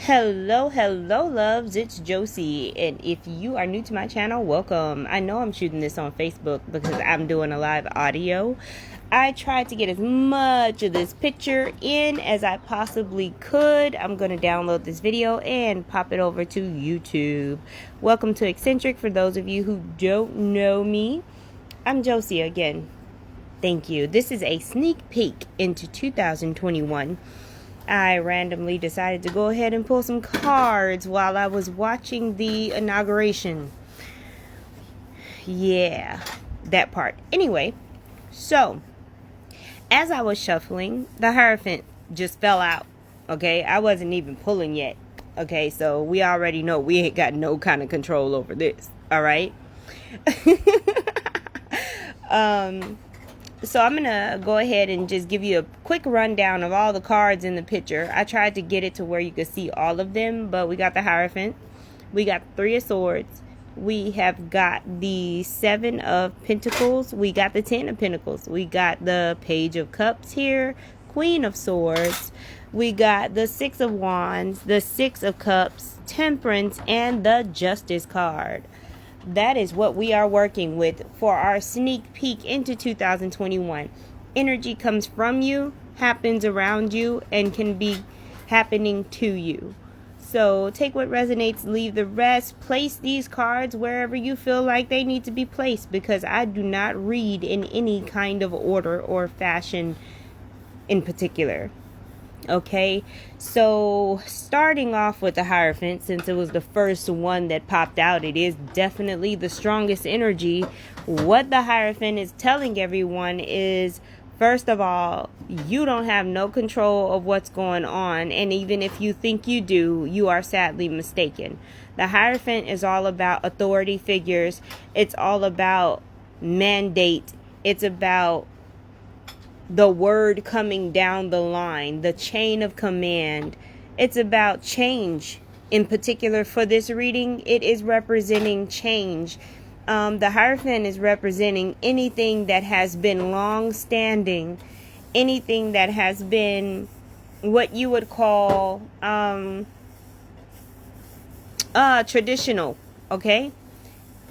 Hello, loves. It's Josie, and if you are new to my channel, welcome. I know I'm shooting this on Facebook because I'm doing a live audio. I tried to get as much of this picture in as I possibly could. I'm going to download this video and pop it over to YouTube. Welcome to Eccentric. For those of you who don't know me, I'm Josie again. Thank you. This is a sneak peek into 2021. I randomly decided to go ahead and pull some cards while I was watching the inauguration. Yeah, that part. Anyway, so as I was shuffling, the Hierophant just fell out. Okay, I wasn't even pulling yet. Okay, so we already know we ain't got no kind of control over this. All right. So I'm going to go ahead and just give you a quick rundown of all the cards in the picture. I tried to get it to where you could see all of them, but we got the Hierophant. We got the Three of Swords. We have got the Seven of Pentacles. We got the Ten of Pentacles. We got the Page of Cups here. Queen of Swords. We got the Six of Wands, the Six of Cups, Temperance, and the Justice card. That is what we are working with for our sneak peek into 2021. Energy comes from you, happens around you, and can be happening to you. So take what resonates, leave the rest. Place these cards wherever you feel like they need to be placed, because I do not read in any kind of order or fashion in particular. Okay, so starting off with the Hierophant, since it was the first one that popped out, it is definitely the strongest energy. What the Hierophant is telling everyone is, first of all, you don't have no control of what's going on, and even if you think you do, you are sadly mistaken. The Hierophant is all about authority figures. It's all about mandate. It's about the word coming down the line, the chain of command. It's about change. In particular, for this reading, it is representing change. The Hierophant is representing anything that has been long-standing, anything that has been what you would call traditional. Okay?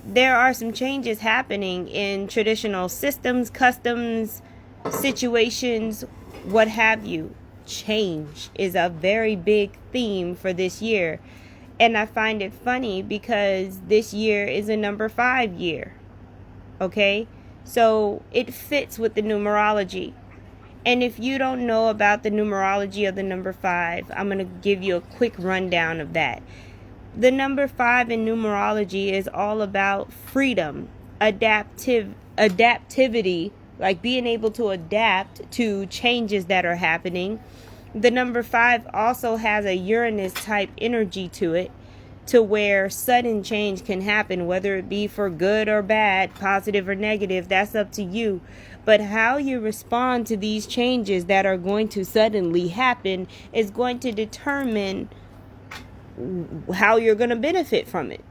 There are some changes happening in traditional systems, customs, situations, what have you. Change is a very big theme for this year, and I find it funny because this year is a number 5 year. Okay, so it fits with the numerology. And if you don't know about the numerology of the number 5, I'm going to give you a quick rundown of that. The number 5 in numerology is all about freedom, adaptivity, like being able to adapt to changes that are happening. The number 5 also has a Uranus type energy to it, to where sudden change can happen, whether it be for good or bad, positive or negative. That's up to you. But how you respond to these changes that are going to suddenly happen is going to determine how you're going to benefit from it.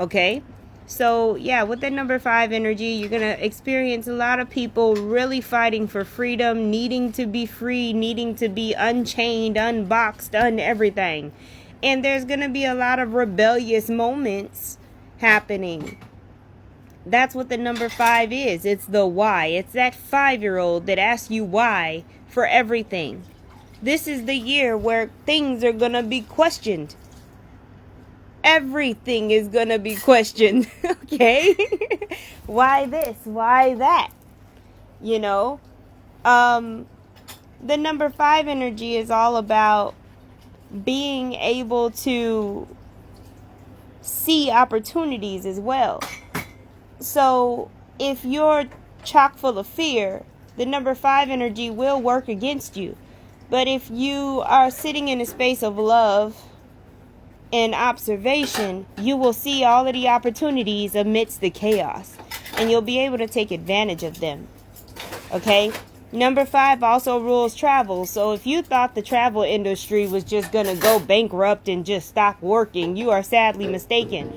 Okay? So, yeah, with the number 5 energy, you're going to experience a lot of people really fighting for freedom, needing to be free, needing to be unchained, unboxed, everything. And there's going to be a lot of rebellious moments happening. That's what the number 5 is. It's the why. It's that 5-year-old that asks you why for everything. This is the year where things are going to be questioned. Everything is gonna be questioned. Okay. Why this, why that? You know, the number 5 energy is all about being able to see opportunities as well. So if you're chock full of fear, the number 5 energy will work against you. But if you are sitting in a space of love and observation, you will see all of the opportunities amidst the chaos, and you'll be able to take advantage of them. Okay? Number 5 also rules travel. So if you thought the travel industry was just going to go bankrupt and just stop working, you are sadly mistaken.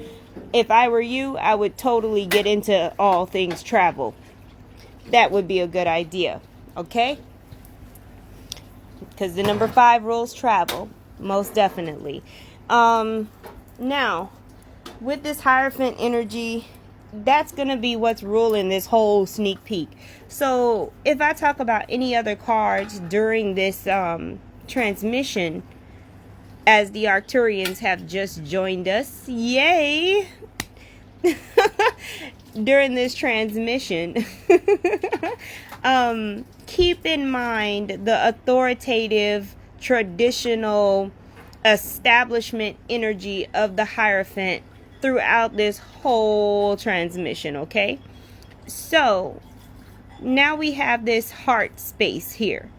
If I were you, I would totally get into all things travel. That would be a good idea. Okay? Because the number 5 rules travel. most definitely. Now, with this Hierophant energy, that's going to be what's ruling this whole sneak peek. So if I talk about any other cards during this transmission, as the Arcturians have just joined us, yay, during this transmission, keep in mind the authoritative, traditional establishment energy of the Hierophant throughout this whole transmission, okay? So now we have this heart space here.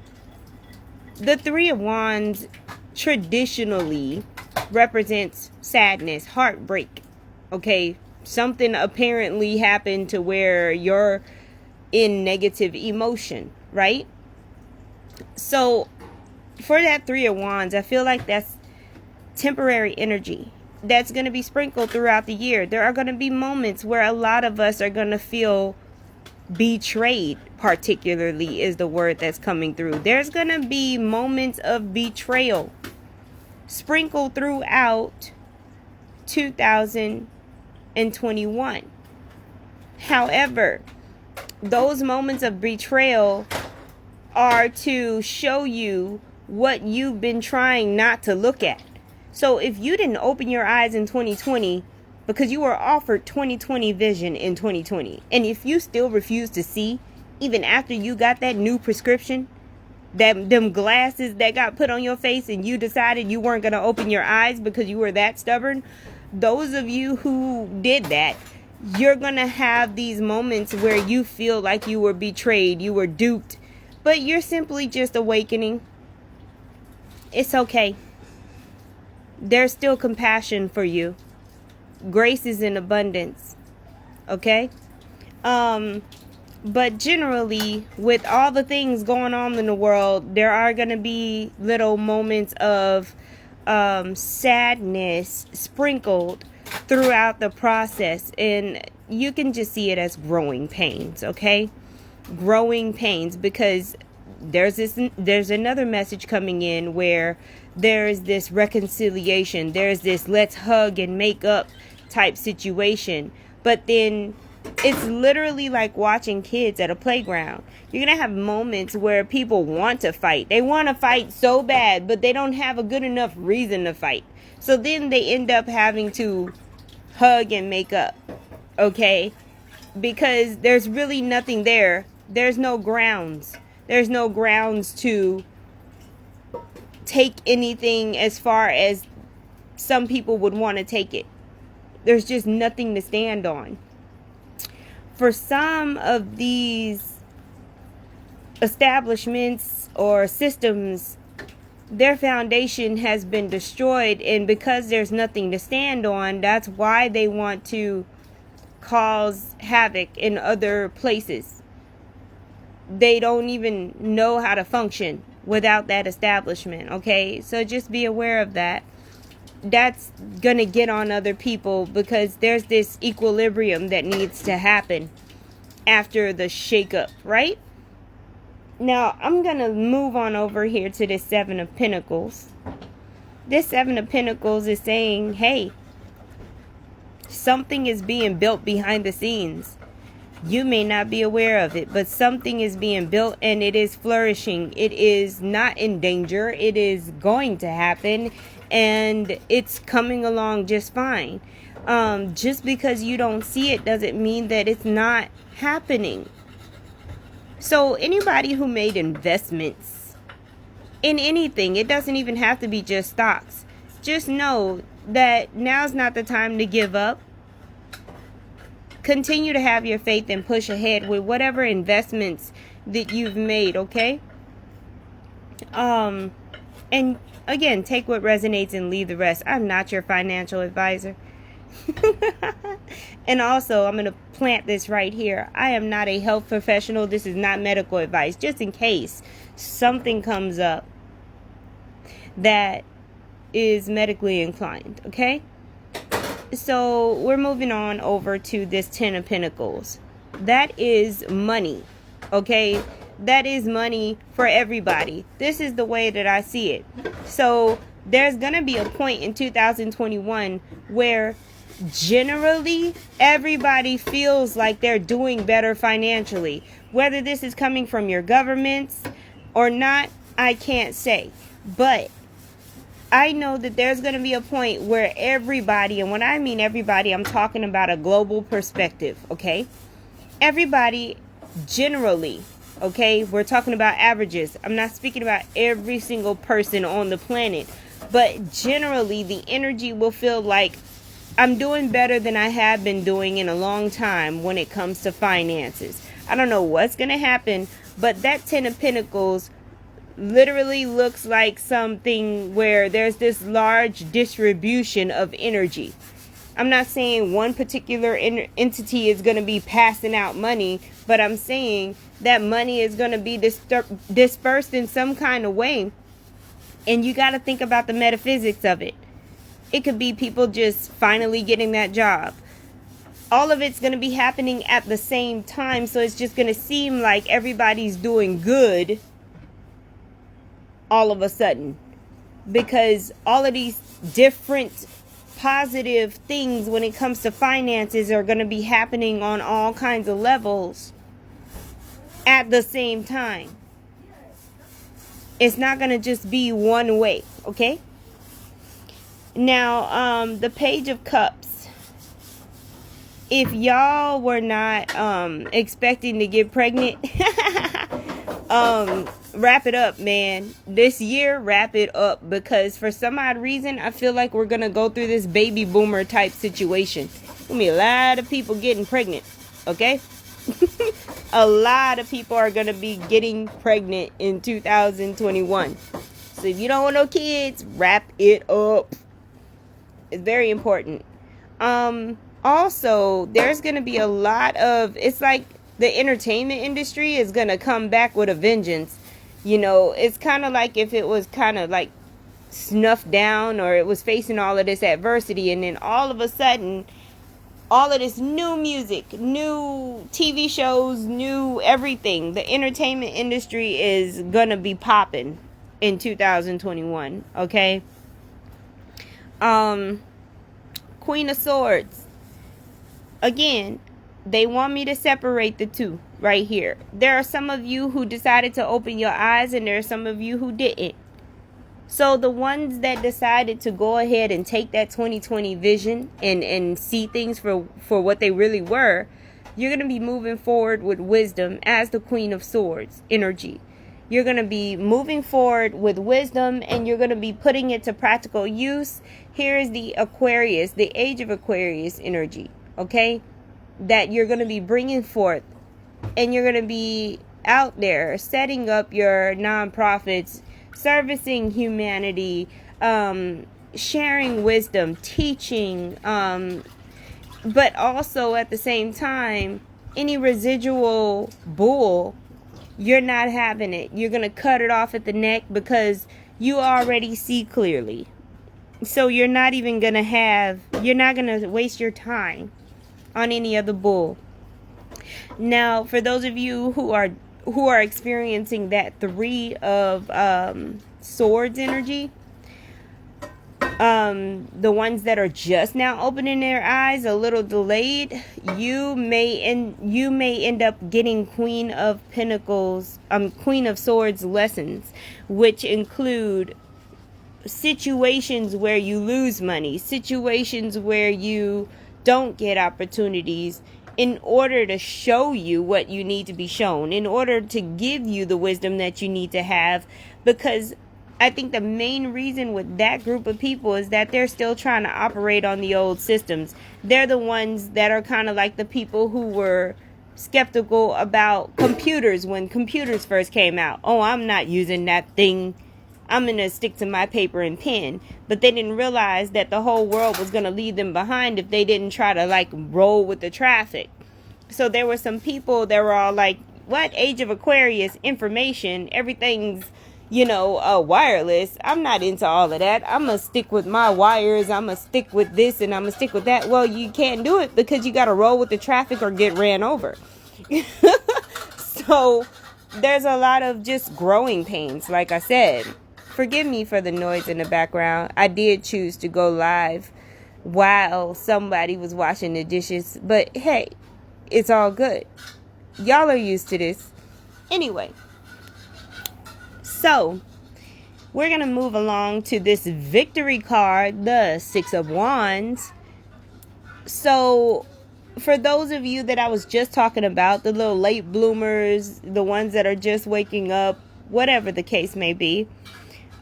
The Three of Wands traditionally represents sadness, heartbreak, okay? Something apparently happened to where you're in negative emotion, right? So for that Three of Wands, I feel like that's temporary energy that's going to be sprinkled throughout the year. There are going to be moments where a lot of us are going to feel betrayed, particularly is the word that's coming through. There's going to be moments of betrayal sprinkled throughout 2021. However, those moments of betrayal are to show you what you've been trying not to look at. So if you didn't open your eyes in 2020 because you were offered 2020 vision in 2020, and if you still refuse to see, even after you got that new prescription, them glasses that got put on your face, and you decided you weren't going to open your eyes because you were that stubborn, those of you who did that, you're going to have these moments where you feel like you were betrayed, you were duped, but you're simply just awakening. It's okay. There's still compassion for you. Grace is in abundance. Okay? But generally, with all the things going on in the world, there are going to be little moments of sadness sprinkled throughout the process. And you can just see it as growing pains, okay? Growing pains, because there's another message coming in where there's this reconciliation, there's this let's hug and make up type situation, but then it's literally like watching kids at a playground. You're gonna have moments where people want to fight, they want to fight so bad, but they don't have a good enough reason to fight, so then they end up having to hug and make up, okay? Because there's really nothing there. There's no grounds to take anything as far as some people would want to take it. There's just nothing to stand on. For some of these establishments or systems, their foundation has been destroyed, and because there's nothing to stand on, that's why they want to cause havoc in other places. They don't even know how to function without that establishment, okay? So just be aware of that. That's gonna get on other people because there's this equilibrium that needs to happen after the shakeup, right? Now, I'm gonna move on over here to this Seven of Pentacles. This Seven of Pentacles is saying, hey, something is being built behind the scenes. You may not be aware of it, but something is being built and it is flourishing. It is not in danger. It is going to happen and it's coming along just fine. Just because you don't see it doesn't mean that it's not happening. So anybody who made investments in anything, it doesn't even have to be just stocks. Just know that now's not the time to give up. Continue to have your faith and push ahead with whatever investments that you've made, okay? And again, take what resonates and leave the rest. I'm not your financial advisor. And also, I'm going to plant this right here. I am not a health professional. This is not medical advice. Just in case something comes up that is medically inclined, okay? So we're moving on over to this Ten of Pentacles. That is money, okay? That is money for everybody. This is the way that I see it. So there's going to be a point in 2021 where generally everybody feels like they're doing better financially. Whether this is coming from your governments or not, I can't say. But I know that there's going to be a point where everybody, and when I mean everybody, I'm talking about a global perspective, okay? Everybody generally, okay? We're talking about averages. I'm not speaking about every single person on the planet, but generally the energy will feel like I'm doing better than I have been doing in a long time when it comes to finances. I don't know what's going to happen, but that 10 of Pentacles literally looks like something where there's this large distribution of energy. I'm not saying one particular entity is going to be passing out money, but I'm saying that money is going to be dispersed in some kind of way. And you got to think about the metaphysics of it. It could be people just finally getting that job. All of it's going to be happening at the same time, so it's just going to seem like everybody's doing good all of a sudden, because all of these different positive things when it comes to finances are going to be happening on all kinds of levels at the same time. It's not going to just be one way, okay? Now, the Page of Cups. If y'all were not expecting to get pregnant, wrap it up, man. This year, wrap it up, because for some odd reason, I feel like we're gonna go through this baby boomer type situation. There's gonna be a lot of people getting pregnant, okay? A lot of people are gonna be getting pregnant in 2021. So if you don't want no kids, wrap it up. It's very important. Also, there's gonna be a lot of, it's like the entertainment industry is gonna come back with a vengeance. You know, it's kind of like if it was kind of like snuffed down, or it was facing all of this adversity, and then all of a sudden, all of this new music, new TV shows, new everything, the entertainment industry is gonna be popping in 2021, okay? Queen of Swords. Again, they want me to separate the two right here. There are some of you who decided to open your eyes, and there are some of you who didn't. So the ones that decided to go ahead and take that 2020 vision and see things for what they really were, you're going to be moving forward with wisdom as the Queen of Swords energy. You're going to be moving forward with wisdom, and you're going to be putting it to practical use. Here is the Aquarius, the Age of Aquarius energy, okay? That you're going to be bringing forth, and you're going to be out there setting up your nonprofits, servicing humanity, sharing wisdom, teaching, but also at the same time, any residual bull, you're not having it. You're going to cut it off at the neck, because you already see clearly. So you're not even going to you're not going to waste your time on any other bull. Now, for those of you who are experiencing that 3 of swords energy, the ones that are just now opening their eyes, a little delayed, you may end up getting Queen of Pentacles, Queen of Swords lessons, which include situations where you lose money, situations where you don't get opportunities, in order to show you what you need to be shown, in order to give you the wisdom that you need to have. Because I think the main reason with that group of people is that they're still trying to operate on the old systems. They're the ones that are kind of like the people who were skeptical about computers when computers first came out. Oh, I'm not using that thing. I'm going to stick to my paper and pen. But they didn't realize that the whole world was going to leave them behind if they didn't try to like roll with the traffic. So there were some people that were all like, what? Age of Aquarius, information, everything's, wireless. I'm not into all of that. I'm going to stick with my wires. I'm going to stick with this, and I'm going to stick with that. Well, you can't do it, because you got to roll with the traffic or get ran over. So there's a lot of just growing pains, like I said. forgive me for the noise in the background. I did choose to go live while somebody was washing the dishes, but hey, it's all good. Y'all are used to this. Anyway, so we're going to move along to this victory card, the Six of Wands. So for those of you that I was just talking about, the little late bloomers, the ones that are just waking up, whatever the case may be,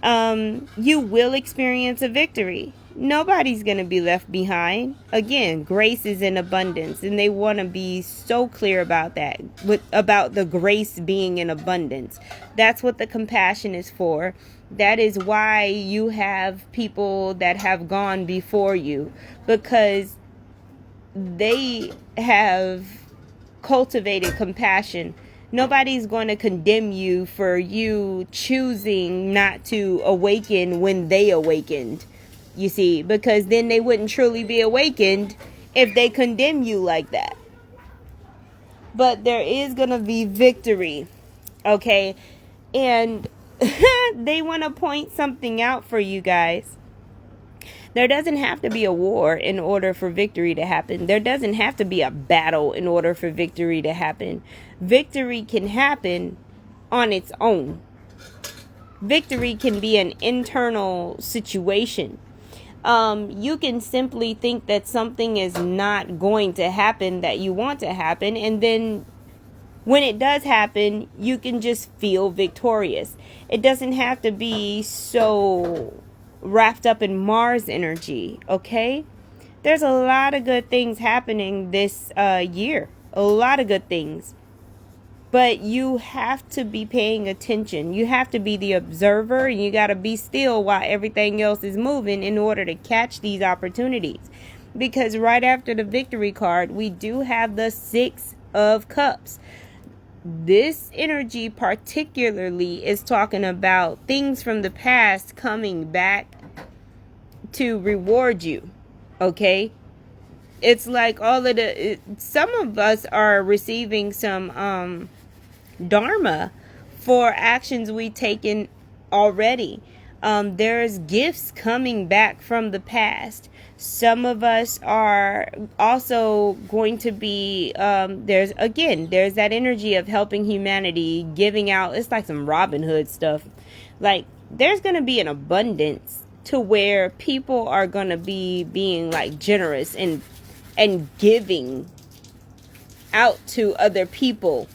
you will experience a victory. Nobody's going to be left behind. Again, grace is in abundance, and they want to be so clear about that, about the grace being in abundance. That's what the compassion is for. That is why you have people that have gone before you, because they have cultivated compassion. Nobody's going to condemn you for you choosing not to awaken when they awakened. You see, because then they wouldn't truly be awakened if they condemn you like that. But there is going to be victory, okay? And they want to point something out for you guys. There doesn't have to be a war in order for victory to happen. There doesn't have to be a battle in order for victory to happen. Victory can happen on its own. Victory can be an internal situation. You can simply think that something is not going to happen that you want to happen, and then when it does happen, you can just feel victorious. It doesn't have to be so wrapped up in Mars energy, okay? There's a lot of good things happening this year. A lot of good things. But you have to be paying attention. You have to be the observer, and you got to be still while everything else is moving in order to catch these opportunities. Because right after the victory card, we do have the Six of Cups. This energy particularly is talking about things from the past coming back to reward you, okay? It's like some of us are receiving some dharma for actions we've taken already. There's gifts coming back from the past. Some of us are also going to be, there's that energy of helping humanity, giving out. It's like some Robin Hood stuff. Like, there's going to be an abundance to where people are going to be being like generous and giving out to other people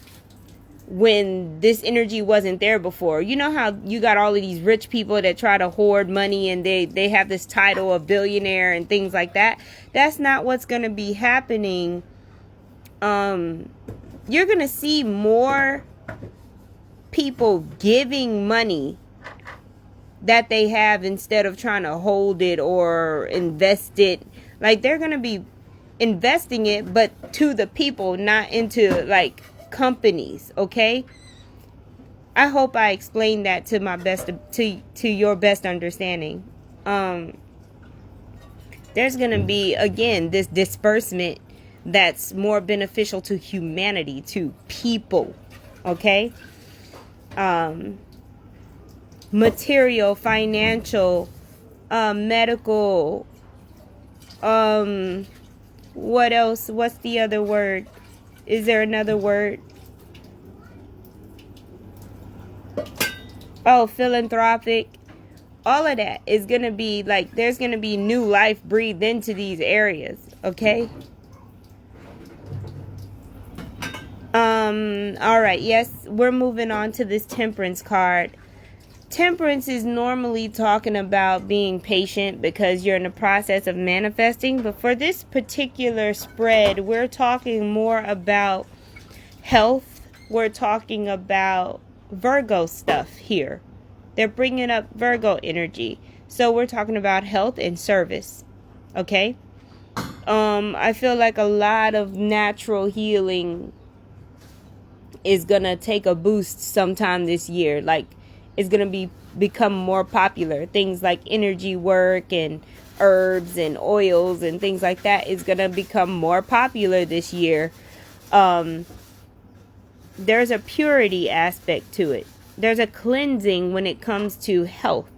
when this energy wasn't there before. You know how you got all of these rich people that try to hoard money, and they have this title of billionaire and things like that? That's not what's going to be happening. You're going to see more people giving money that they have instead of trying to hold it or invest it. Like, they're going to be investing it, but to the people, not into like companies, okay? I hope I explained that to my best, to your best understanding. There's gonna be, again, this disbursement that's more beneficial to humanity, to people, okay? Material, financial, medical, what else? What's the other word? Is there another word? Oh, philanthropic. All of that is going to be like, there's going to be new life breathed into these areas, okay? All right, yes, we're moving on to this Temperance card. Temperance is normally talking about being patient because you're in the process of manifesting. But for this particular spread, we're talking more about health. We're talking about Virgo stuff here. They're bringing up Virgo energy. So we're talking about health and service. Okay? I feel like a lot of natural healing is going to take a boost sometime this year. Like, is going to become more popular. Things like energy work and herbs and oils and things like that is going to become more popular this year. There's a purity aspect to it. There's a cleansing when it comes to health.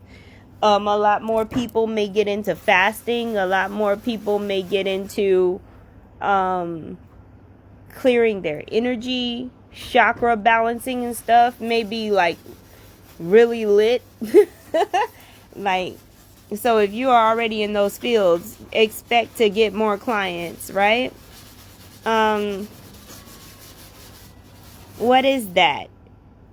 A lot more people may get into fasting. A lot more people may get into clearing their energy, chakra balancing and stuff. Maybe like really lit. Like, so if you are already in those fields, expect to get more clients, right? What is that?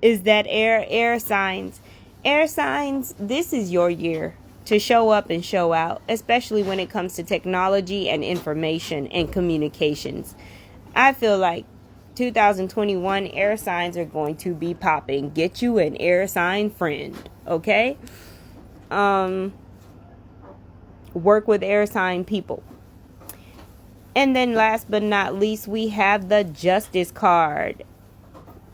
Is that air signs? Air signs, this is your year to show up and show out, especially when it comes to technology and information and communications. I feel like 2021 air signs are going to be popping. Get you an air sign friend, okay? Work with air sign people. And then last but not least, we have the Justice card.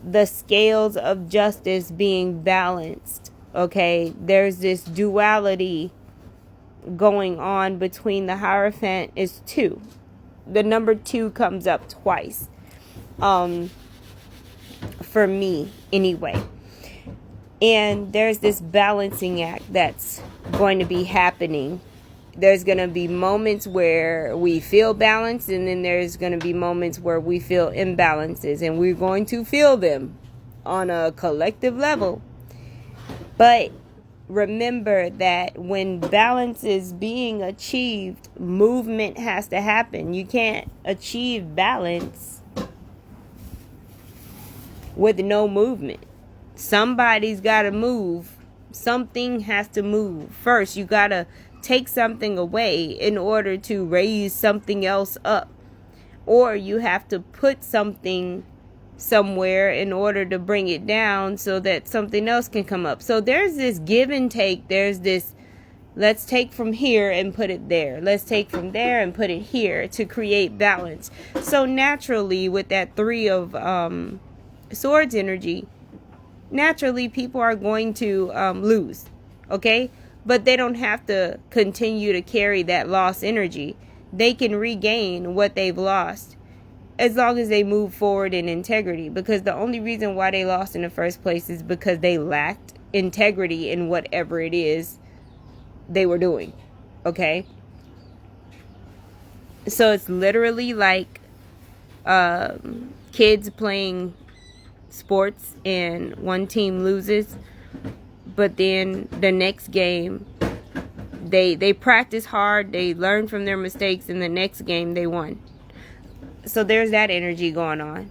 The scales of justice being balanced. Okay, there's this duality going on between the Hierophant is 2. The number 2 comes up twice. For me, anyway. And there's this balancing act that's going to be happening. There's going to be moments where we feel balanced, and then there's going to be moments where we feel imbalances, and we're going to feel them on a collective level. But remember that when balance is being achieved, movement has to happen. You can't achieve balance with no movement. Somebody's got to move. Something has to move. First, you got to take something away in order to raise something else up. Or you have to put something somewhere in order to bring it down so that something else can come up. So there's this give and take. There's this, let's take from here and put it there. Let's take from there and put it here to create balance. So naturally, with that 3 of swords energy, naturally people are going to lose. Okay? But they don't have to continue to carry that lost energy. They can regain what they've lost as long as they move forward in integrity. Because the only reason why they lost in the first place is because they lacked integrity in whatever it is they were doing. Okay? So it's literally like kids playing sports and one team loses. But then the next game, they practice hard, they learn from their mistakes, and the next game they won. So there's that energy going on.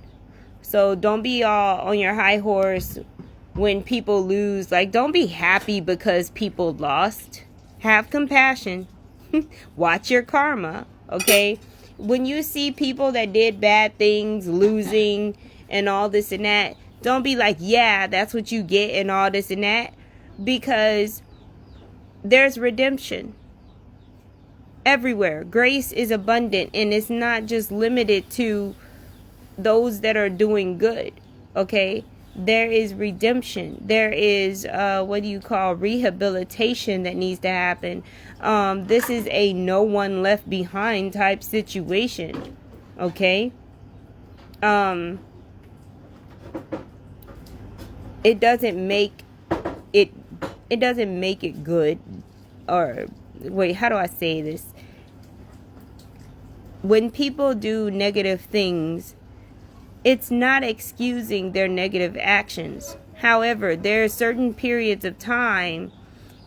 So don't be all on your high horse when people lose. Like, don't be happy because people lost. Have compassion. Watch your karma, okay? When you see people that did bad things losing and all this and that, don't be like, yeah, that's what you get and all this and that. Because there's redemption everywhere. Grace is abundant, and it's not just limited to those that are doing good. Okay, there is redemption. There is rehabilitation that needs to happen. This is a no one left behind type situation. Okay, it doesn't make it good. Or wait, how do I say this? When people do negative things, it's not excusing their negative actions. However, there are certain periods of time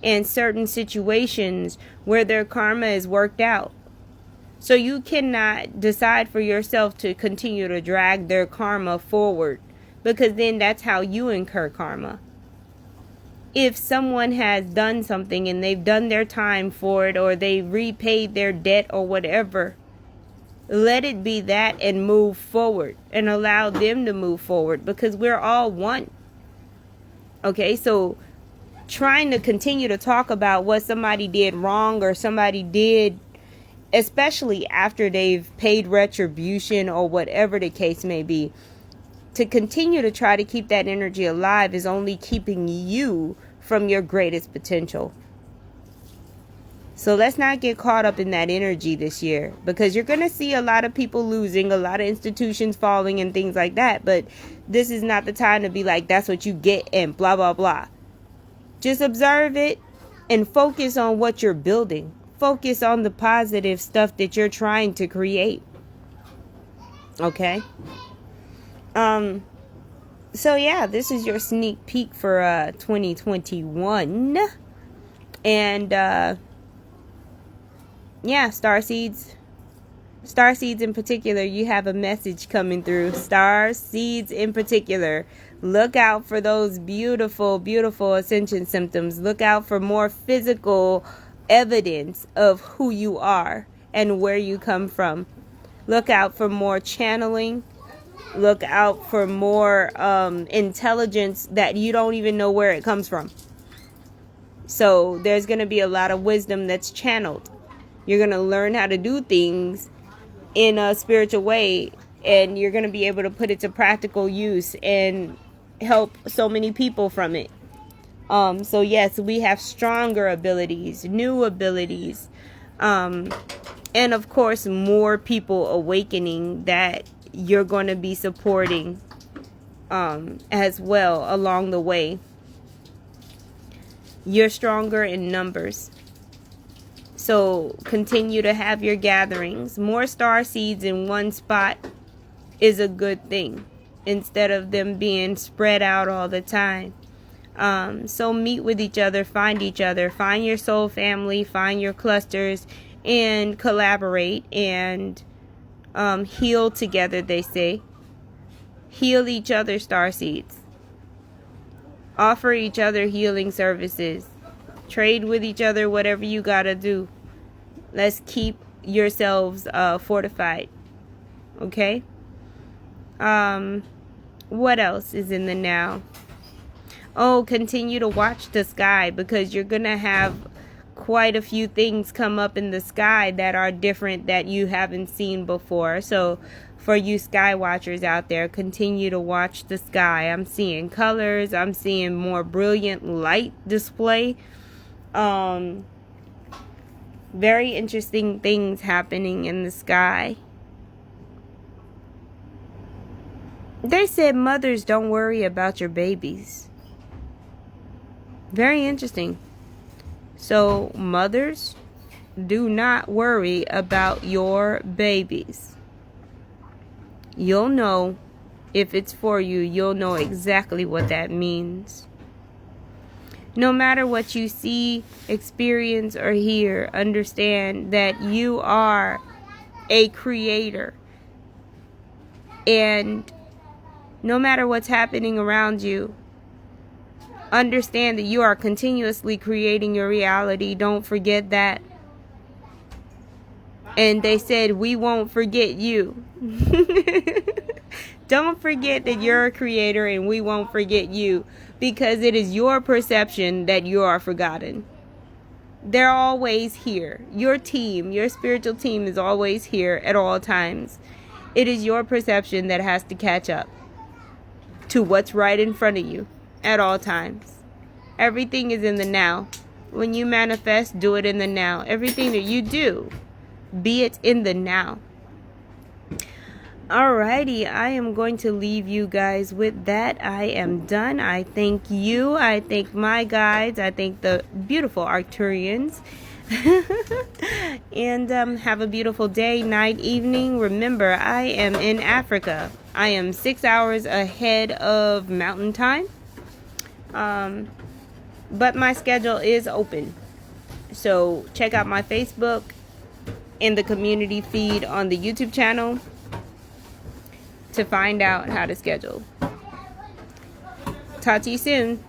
and certain situations where their karma is worked out. So you cannot decide for yourself to continue to drag their karma forward, because then that's how you incur karma. If someone has done something and they've done their time for it, or they repaid their debt or whatever, let it be that and move forward and allow them to move forward, because we're all one. Okay, so trying to continue to talk about what somebody did wrong or somebody did, especially after they've paid retribution or whatever the case may be, to continue to try to keep that energy alive is only keeping you from your greatest potential. So let's not get caught up in that energy this year, because you're going to see a lot of people losing, a lot of institutions falling and things like that. But this is not the time to be like, that's what you get and blah, blah, blah. Just observe it and focus on what you're building. Focus on the positive stuff that you're trying to create. Okay? So yeah, this is your sneak peek for 2021. And yeah, starseeds in particular, you have a message coming through. Starseeds in particular, look out for those beautiful, beautiful ascension symptoms. Look out for more physical evidence of who you are and where you come from. Look out for more channeling. Look out for more intelligence that you don't even know where it comes from. So there's going to be a lot of wisdom that's channeled. You're going to learn how to do things in a spiritual way, and you're going to be able to put it to practical use and help so many people from it. So yes, we have stronger abilities, new abilities, and of course more people awakening that you're going to be supporting as well along the way. You're stronger in numbers. So continue to have your gatherings. More star seeds in one spot is a good thing, instead of them being spread out all the time. So meet with each other, find your soul family, find your clusters, and collaborate and heal together, they say. Heal each other, star seeds. Offer each other healing services. Trade with each other, whatever you gotta do. Let's keep yourselves fortified. Okay? What else is in the now? Oh, continue to watch the sky, because you're gonna have quite a few things come up in the sky that are different, that you haven't seen before. So for you sky watchers out there, continue to watch the sky. I'm seeing colors. I'm seeing more brilliant light display. Very interesting things happening in the sky. They said mothers, don't worry about your babies. Very interesting. So mothers, do not worry about your babies. You'll know if it's for you. You'll know exactly what that means. No matter what you see, experience, or hear, understand that you are a creator. And no matter what's happening around you, understand that you are continuously creating your reality. Don't forget that. And they said, we won't forget you. Don't forget that you're a creator, and we won't forget you, because it is your perception that you are forgotten. They're always here. Your team, your spiritual team is always here at all times. It is your perception that has to catch up to what's right in front of you at all times. Everything is in the now. When you manifest, do it in the now. Everything that you do, be it in the now. Alrighty, I am going to leave you guys with that. I am done. I thank you. I thank my guides. I thank the beautiful Arcturians. And have a beautiful day, night, evening. Remember, I am in Africa. I am 6 hours ahead of mountain time. But my schedule is open. So check out my Facebook and the community feed on the YouTube channel to find out how to schedule. Talk to you soon.